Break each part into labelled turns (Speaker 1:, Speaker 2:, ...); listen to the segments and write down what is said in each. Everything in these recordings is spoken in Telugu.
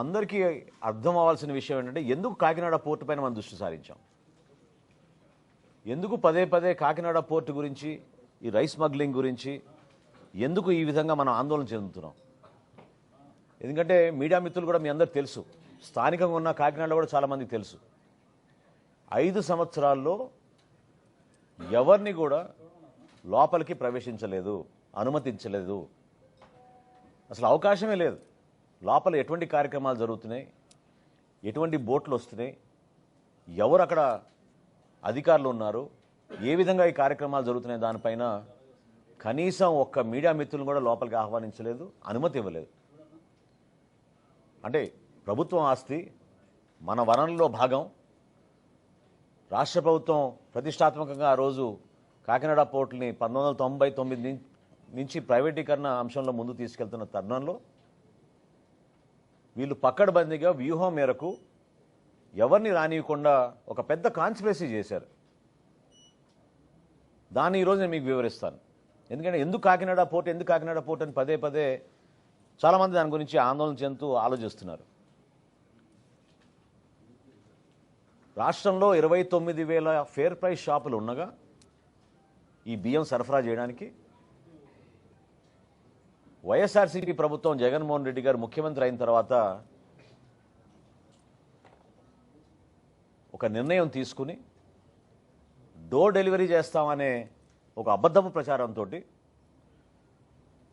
Speaker 1: అందరికీ అర్థం అవ్వాల్సిన విషయం ఏంటంటే ఎందుకు కాకినాడ పోర్టు పైన మనం దృష్టి సారించాం, ఎందుకు పదే పదే కాకినాడ పోర్టు గురించి, ఈ రైస్ స్మగ్లింగ్ గురించి ఎందుకు ఈ విధంగా మనం ఆందోళన చెందుతున్నాం. ఎందుకంటే మీడియా మిత్రులు కూడా మీ అందరు తెలుసు, స్థానికంగా ఉన్న కాకినాడలో కూడా చాలామందికి తెలుసు, 5 సంవత్సరాల్లో ఎవరిని కూడా లోపలికి ప్రవేశించలేదు, అనుమతించలేదు, అసలు అవకాశమే లేదు. లోపల ఎటువంటి కార్యక్రమాలు జరుగుతున్నాయి, ఎటువంటి బోట్లు వస్తున్నాయి, ఎవరు అక్కడ అధికారులు ఉన్నారు, ఏ విధంగా ఈ కార్యక్రమాలు జరుగుతున్నాయి దానిపైన కనీసం ఒక్క మీడియా మిత్రులను కూడా లోపలికి ఆహ్వానించలేదు, అనుమతి ఇవ్వలేదు. అంటే ప్రభుత్వం ఆస్తి, మన వనరుల్లో భాగం, రాష్ట్ర ప్రభుత్వం ప్రతిష్టాత్మకంగా ఆ రోజు కాకినాడ పోర్టుని 1999 నుంచి ప్రైవేటీకరణ అంశంలో ముందు తీసుకెళ్తున్న తరుణంలో వీళ్ళు పక్కడబందీగా వ్యూహం మేరకు ఎవరిని రానియకుండా ఒక పెద్ద కాన్స్పిరసీ చేశారు. దాన్ని ఈరోజు నేను మీకు వివరిస్తాను. ఎందుకంటే ఎందుకు కాకినాడ పోర్ట్ అని పదే పదే చాలామంది దాని గురించి ఆందోళన చెందుతూ ఆలోచిస్తున్నారు. రాష్ట్రంలో 29,000 ఫేర్ ప్రైస్ షాపులు ఉండగా ఈ బియ్యం సరఫరా చేయడానికి వైఎస్ఆర్సీపీ ప్రభుత్వం జగన్మోహన్ రెడ్డి గారు ముఖ్యమంత్రి అయిన తర్వాత ఒక నిర్ణయం తీసుకుని డోర్ డెలివరీ చేస్తామనే ఒక అబద్ధపు ప్రచారంతో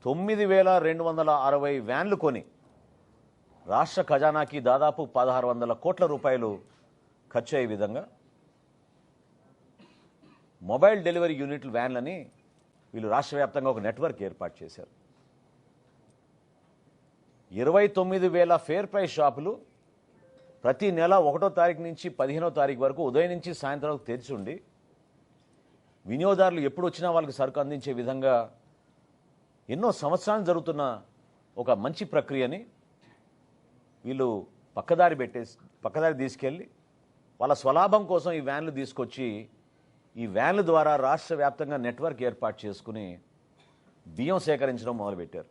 Speaker 1: 9,260 వ్యాన్లు కొని రాష్ట్ర ఖజానాకి దాదాపు 1,600 కోట్ల రూపాయలు ఖర్చు అయ్యే విధంగా మొబైల్ డెలివరీ యూనిట్ల వ్యాన్లని వీళ్ళు రాష్ట్ర వ్యాప్తంగా ఒక నెట్వర్క్ ఏర్పాటు చేశారు. 29,000 ఫేర్ ప్రైస్ షాపులు ప్రతి నెల 1వ తారీఖు నుంచి 15వ తారీఖు వరకు ఉదయం నుంచి సాయంత్రం వరకు తెరిచి ఉండి వినియోగదారులు ఎప్పుడు వచ్చినా వాళ్ళకి సరుకు అందించే విధంగా ఎన్నో సంవత్సరాలు జరుగుతున్న ఒక మంచి ప్రక్రియని వీళ్ళు పక్కదారి తీసుకెళ్ళి వాళ్ళ స్వలాభం కోసం ఈ వ్యాన్లు తీసుకొచ్చి ఈ వ్యాన్ల ద్వారా రాష్ట్ర వ్యాప్తంగా నెట్వర్క్ ఏర్పాటు చేసుకుని బియ్యం సేకరించడం మొదలుపెట్టారు.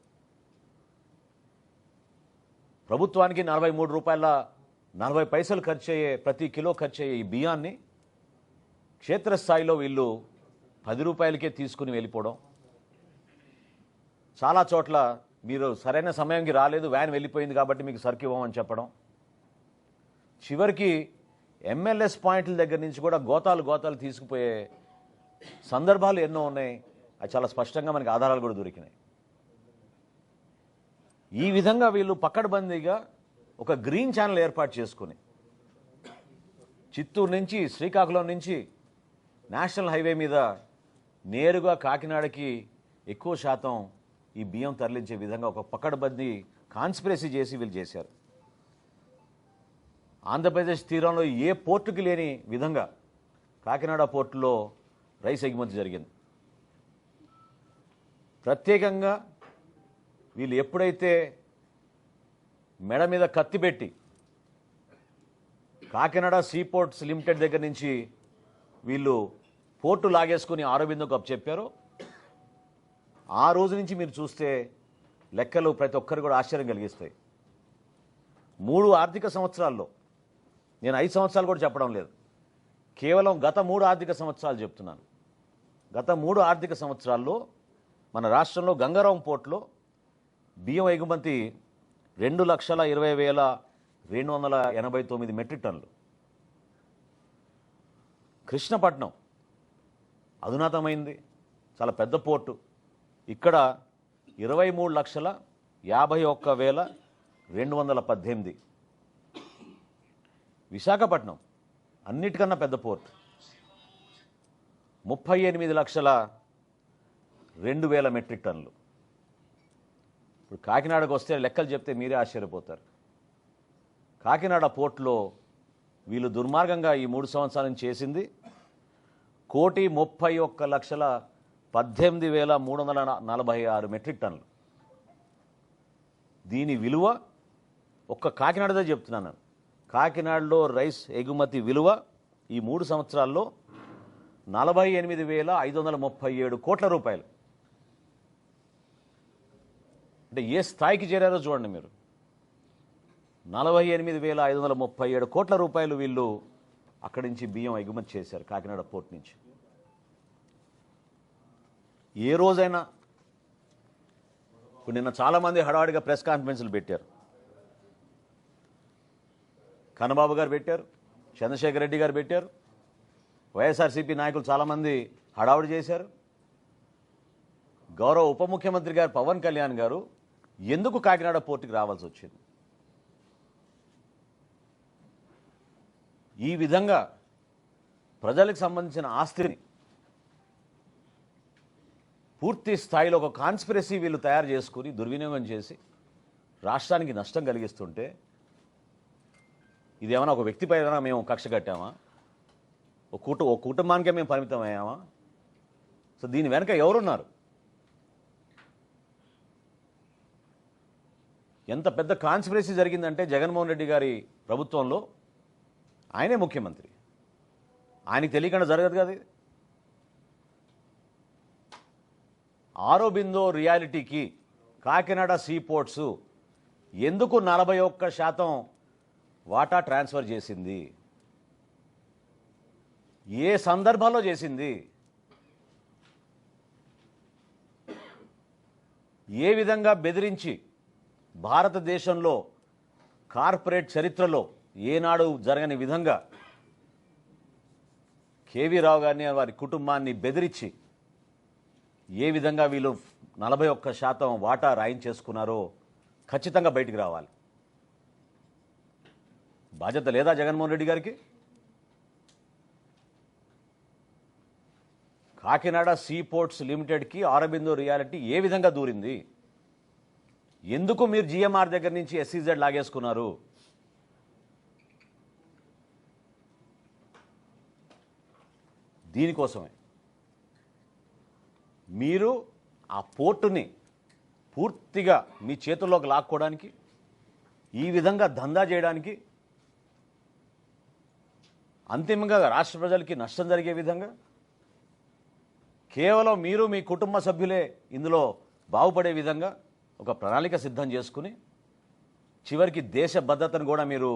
Speaker 1: ప్రభుత్వానికి 43 రూపాయల 40 పైసలు ప్రతి కిలో ఖర్చు అయ్యే ఈ బియ్యాన్ని క్షేత్రస్థాయిలో వీళ్ళు 10 రూపాయలకే తీసుకుని వెళ్ళిపోవడం, చాలా చోట్ల మీరు సరైన సమయానికి రాలేదు, వ్యాన్ వెళ్ళిపోయింది కాబట్టి మీకు సరుకు ఇవ్వమని చెప్పడం, చివరికి ఎంఎల్ఎస్ పాయింట్ల దగ్గర నుంచి కూడా గోతాలు తీసుకుపోయే సందర్భాలు ఎన్నో ఉన్నాయి. అది చాలా స్పష్టంగా మనకి ఆధారాలు కూడా దొరికినాయి. ఈ విధంగా వీళ్ళు పక్కడబందీగా ఒక గ్రీన్ ఛానల్ ఏర్పాటు చేసుకుని చిత్తూరు నుంచి శ్రీకాకుళం నుంచి నేషనల్ హైవే మీద నేరుగా కాకినాడకి ఎక్కువ శాతం ఈ బియ్యం తరలించే విధంగా ఒక పక్కడబందీ కాన్స్పిరసీ చేసి వీళ్ళు చేశారు. ఆంధ్రప్రదేశ్ తీరంలో ఏ పోర్టుకి లేని విధంగా కాకినాడ పోర్టులో రైస్ ఎగుమతి జరిగింది. ప్రత్యేకంగా వీళ్ళు ఎప్పుడైతే మెడ మీద కత్తి పెట్టి కాకినాడ సీపోర్ట్స్ లిమిటెడ్ దగ్గర నుంచి వీళ్ళు పోర్టు లాగేసుకుని ఆరోబిందోకు చెప్పారో ఆ రోజు నుంచి మీరు చూస్తే లెక్కలు ప్రతి ఒక్కరు కూడా ఆశ్చర్యం కలిగిస్తాయి. 3 ఆర్థిక సంవత్సరాల్లో, నేను 5 సంవత్సరాలు కూడా చెప్పడం లేదు, కేవలం గత 3 ఆర్థిక సంవత్సరాలు చెప్తున్నాను. గత 3 ఆర్థిక సంవత్సరాల్లో మన రాష్ట్రంలో గంగారాం పోర్టులో బియ్యం ఎగుమతి 2,20,289 మెట్రిక్ టన్నులు. కృష్ణపట్నం అధునాతమైంది, చాలా పెద్ద పోర్టు, ఇక్కడ 23,51,218. విశాఖపట్నం అన్నిటికన్నా పెద్ద పోర్టు, 38,02,000 మెట్రిక్ టన్నులు. ఇప్పుడు కాకినాడకు వస్తే లెక్కలు చెప్తే మీరే ఆశ్చర్యపోతారు. కాకినాడ పోర్టులో వీళ్ళు దుర్మార్గంగా ఈ 3 సంవత్సరాల నుంచి చేసింది 1,31,18,346 మెట్రిక్ టన్నులు. దీని విలువ ఒక్క కాకినాడదే చెప్తున్నాను, కాకినాడలో రైస్ ఎగుమతి విలువ ఈ 3 సంవత్సరాల్లో 48,537 కోట్ల రూపాయలు. అంటే ఏ స్థాయికి చేరారో చూడండి మీరు. 48,537 కోట్ల రూపాయలు వీళ్ళు అక్కడి నుంచి బియ్యం ఎగుమతి చేశారు కాకినాడ పోర్ట్ నుంచి. ఏ రోజైనా ఇప్పుడు నిన్న చాలామంది హడావిడిగా ప్రెస్ కాన్ఫరెన్స్లు పెట్టారు. కన్నబాబు గారు పెట్టారు, చంద్రశేఖర్ రెడ్డి గారు పెట్టారు, వైఎస్ఆర్సీపీ నాయకులు చాలామంది హడావుడి చేశారు. గౌరవ ఉప ముఖ్యమంత్రి గారు పవన్ కళ్యాణ్ గారు ఎందుకు కాకినాడ పోర్టుకి రావాల్సి వచ్చింది? ఈ విధంగా ప్రజలకు సంబంధించిన ఆస్తిని పూర్తి స్థాయిలో ఒక కాన్స్పిరసీ వీళ్ళు తయారు చేసుకుని దుర్వినియోగం చేసి రాష్ట్రానికి నష్టం కలిగిస్తుంటే ఇదేమైనా ఒక వ్యక్తిపై మేము కక్ష కట్టామా? ఒక కుటుంబానికే మేము పరిమితం అయ్యామా? సో దీని వెనక ఎవరున్నారు? ఎంత పెద్ద కాన్స్పిరసీ జరిగిందంటే జగన్మోహన్ రెడ్డి గారి ప్రభుత్వంలో ఆయనే ముఖ్యమంత్రి, ఆయనకి తెలియకుండా జరగదు కదా. ఆరోబిందో రియాలిటీకి కాకినాడ సీ పోర్ట్స్ ఎందుకు 41% వాటా ట్రాన్స్ఫర్ చేసింది? ఏ సందర్భంలో చేసింది? ఏ విధంగా బెదిరించి? భారతదేశంలో కార్పొరేట్ చరిత్రలో ఏనాడు జరగని విధంగా కేవీ రావు గారిని వారి కుటుంబాన్ని బెదిరించి ఏ విధంగా వీళ్ళు 41% వాటా రాయించేసుకున్నారో ఖచ్చితంగా బయటికి రావాలి. బాధ్యత లేదా జగన్మోహన్ రెడ్డి గారికి? కాకినాడ సీ పోర్ట్స్ లిమిటెడ్కి ఆరోబిందో రియాలిటీ ఏ విధంగా దూరింది? ఎందుకు మీరు జిఎంఆర్ దగ్గర నుంచి ఎస్సీజెడ్ లాగేసుకున్నారు? దీనికోసమే మీరు ఆ పోర్టుని పూర్తిగా మీ చేతుల్లోకి లాక్కోవడానికి, ఈ విధంగా దందా చేయడానికి, అంతిమంగా రాష్ట్ర ప్రజలకి నష్టం జరిగే విధంగా కేవలం మీరు మీ కుటుంబ సభ్యులే ఇందులో బాగుపడే విధంగా ఒక ప్రణాళిక సిద్ధం చేసుకుని చివరికి దేశ భద్రతను కూడా మీరు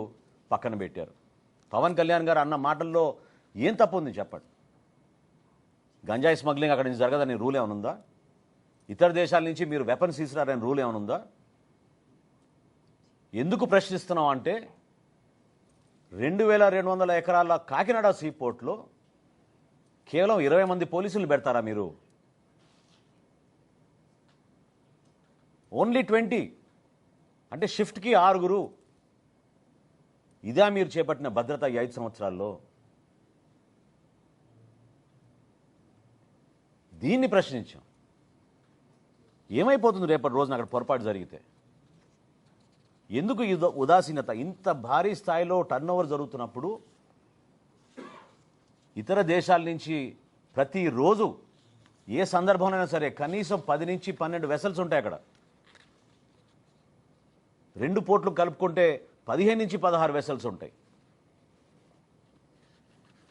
Speaker 1: పక్కన పెట్టారు. పవన్ కళ్యాణ్ గారు అన్న మాటల్లో ఏం తప్పు ఉంది చెప్పండి? గంజాయి స్మగ్లింగ్ అక్కడి నుంచి జరగదని రూల్ ఏమైనా ఉందా? ఇతర దేశాల నుంచి మీరు వెపన్స్ తీసుకురారని రూల్ ఏమైనా ఉందా? ఎందుకు ప్రశ్నిస్తున్నాం అంటే 2200 ఎకరాల కాకినాడ సీ పోర్ట్లో కేవలం 20 మంది పోలీసులు పెడతారా మీరు? ఓన్లీ 20 అంటే షిఫ్ట్కి 6. ఇదా మీరు చేపట్టిన భద్రత ఈ 5 సంవత్సరాల్లో? దీన్ని ప్రశ్నించాం. ఏమైపోతుంది రేపటి రోజున అక్కడ పొరపాటు జరిగితే? ఎందుకు ఈ ఉదాసీనత? ఇంత భారీ స్థాయిలో టర్నోవర్ జరుగుతున్నప్పుడు ఇతర దేశాల నుంచి ప్రతిరోజు ఏ సందర్భంలోనైనా సరే కనీసం 10 నుంచి 12 వెసల్స్ ఉంటాయి అక్కడ. 2 పోర్ట్లు కలుపుకుంటే 15 నుంచి 16 వెసల్స్ ఉంటాయి.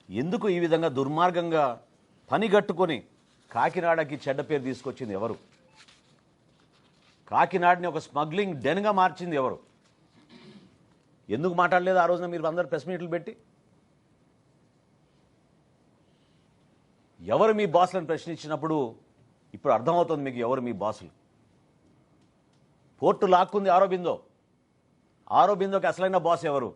Speaker 1: ఎందుకు ఈ విధంగా దుర్మార్గంగా పనిగట్టుకొని కాకినాడకి చెడ్డ పేరు తీసుకొచ్చింది ఎవరు? కాకినాడని ఒక స్మగ్లింగ్ డెన్గా మార్చింది ఎవరు? ఎందుకు మాట్లాడలేదు ఆ రోజున మీరు అందరు ప్రెస్ మీట్లు పెట్టి? ఎవరు మీ బాసులను ప్రశ్నించినప్పుడు ఇప్పుడు అర్థమవుతుంది మీకు ఎవరు మీ బాసులు. పోర్టు లాక్కుంది ఆరోబిందో. ఆరోబిందోకి అసలైన బాస్ ఎవరు?